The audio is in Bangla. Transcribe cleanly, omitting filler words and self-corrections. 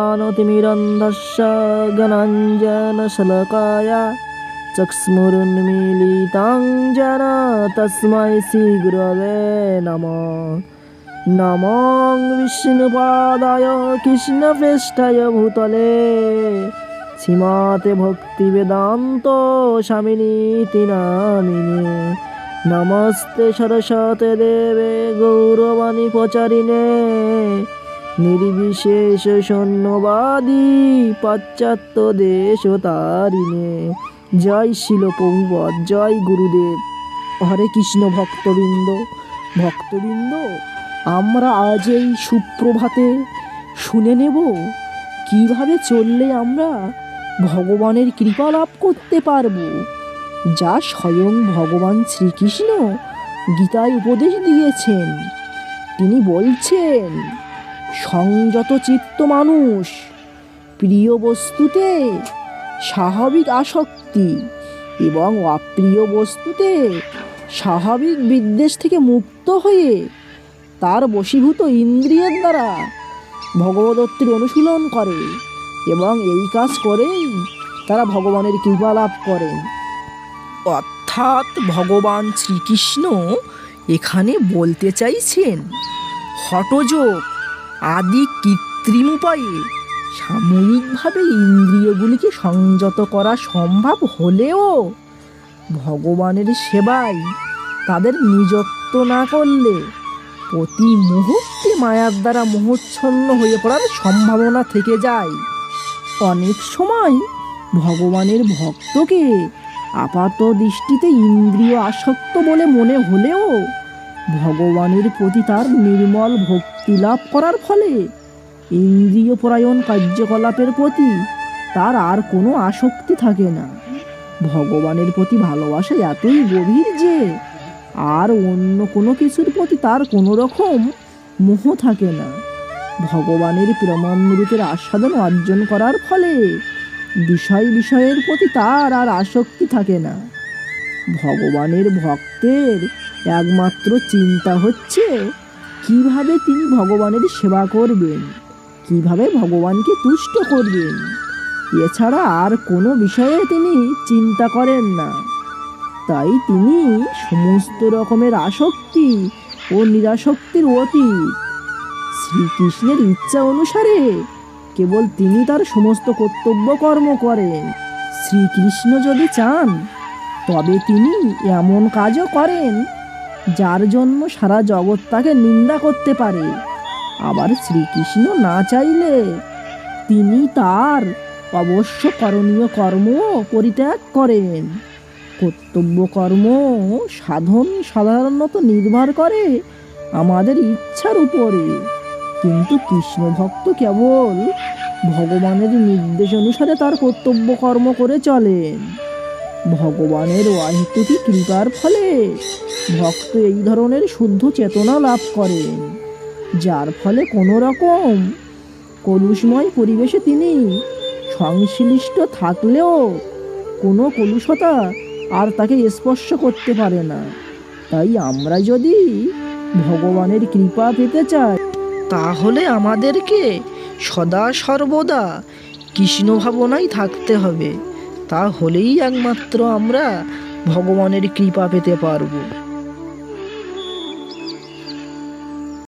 ज्ञानतिमिरन्धस्य ज्ञानाञ्जनशलाकया चक्षुरुन्मीलितं येन तस्मै श्रीगुरवे नमः। नमो विष्णुपादाय कृष्णप्रेष्ठाय भूतले श्रीमते भक्तिवेदान्त स्वामिनीति नामिने। नमस्ते सरस्वती देवे गौरवाणी प्रचारिणे निर्विशेष शून्यवादी पाश्चात्य देशतारिणे। जय শিল প্রভুপাদ, জয় গুরুদেব। হরে কৃষ্ণ ভক্তবৃন্দ, আমরা আজ এই সুপ্রভাতে শুনে নেব কিভাবে চললে আমরা ভগবানের কৃপা লাভ করতে পারব, যা স্বয়ং ভগবান শ্রীকৃষ্ণ গীতায় উপদেশ দিয়েছেন। তিনি বলছেন, সংযত চিত্ত মানুষ প্রিয় বস্তুতে স্বাভাবিক আসক্তি এবং অপ্রিয় বস্তুতে স্বাভাবিক বিদ্বেষ থেকে মুক্ত হয়ে তার বশীভূত ইন্দ্রিয়ের দ্বারা ভগবদ্ভক্তির অনুশীলন করে এবং এই কাজ করেই তারা ভগবানের কৃপা লাভ করেন। অর্থাৎ ভগবান শ্রীকৃষ্ণ এখানে বলতে চাইছেন, হঠযোগ আদি কৃত্রিম উপায়ে সাময়িকভাবে ইন্দ্রিয়গুলিকে সংযত করা সম্ভব হলেও ভগবানের সেবায় তাদের নিযুক্ত না করলে প্রতি মুহূর্তে মায়ার দ্বারা মোহচ্ছন্ন হয়ে পড়ার সম্ভাবনা থেকে যায়। অনেক সময় ভগবানের ভক্তকে আপাত দৃষ্টিতে ইন্দ্রিয় আসক্ত বলে মনে হলেও ভগবানের প্রতি তার নির্মল ভক্তি লাভ করার ফলে ইন্দ্রিয় পরায়ণ কার্যকলাপের প্রতি তার আর কোনো আসক্তি থাকে না। ভগবানের প্রতি ভালোবাসা এতই গভীর যে আর অন্য কোনো কিছুর প্রতি তার কোনো রকম মোহ থাকে না। ভগবানের প্রেমামৃতের আস্বাদন অর্জন করার ফলে বিষয়ের প্রতি তার আর আসক্তি থাকে না। ভগবানের ভক্তের একমাত্র চিন্তা হচ্ছে কিভাবে তিনি ভগবানের সেবা করবেন, কিভাবে ভগবানকে তুষ্ট করবেন। এছাড়া আর কোনো বিষয়ে তিনি চিন্তা করেন না। তাই তিনি সমস্ত রকমের আসক্তি ও নিরাসক্তির অতীত। শ্রীকৃষ্ণের ইচ্ছা অনুসারে কেবল তিনি তার সমস্ত কর্তব্য কর্ম করেন। শ্রীকৃষ্ণ যদি চান তবে তিনি এমন কাজও করেন যার জন্য সারা জগৎ তাকে নিন্দা করতে পারে। আবার শ্রীকৃষ্ণ না চাইলে তিনি তার অবশ্য করণীয় কর্ম পরিত্যাগ করেন। কর্তব্য কর্ম সাধন সাধারণত নির্ভর করে আমাদের ইচ্ছার উপরে, কিন্তু কৃষ্ণ ভক্ত কেবল ভগবানের নির্দেশ অনুসারে তার কর্তব্য কর্ম করে চলেন। ভগবানের অহেতুক কৃপার ফলে ভক্ত এই ধরনের শুদ্ধ চেতনা লাভ করেন, যার ফলে কোনো রকম কলুষময় পরিবেশে তিনি সংশ্লিষ্ট থাকলেও কোনো কলুষতা আর তাকে স্পর্শ করতে পারে না। তাই আমরা যদি ভগবানের কৃপা পেতে চাই তাহলে আমাদেরকে সদা সর্বদা কৃষ্ণ ভাবনায় থাকতে হবে। তাহলেই একমাত্র আমরা ভগবানের কৃপা পেতে পারব।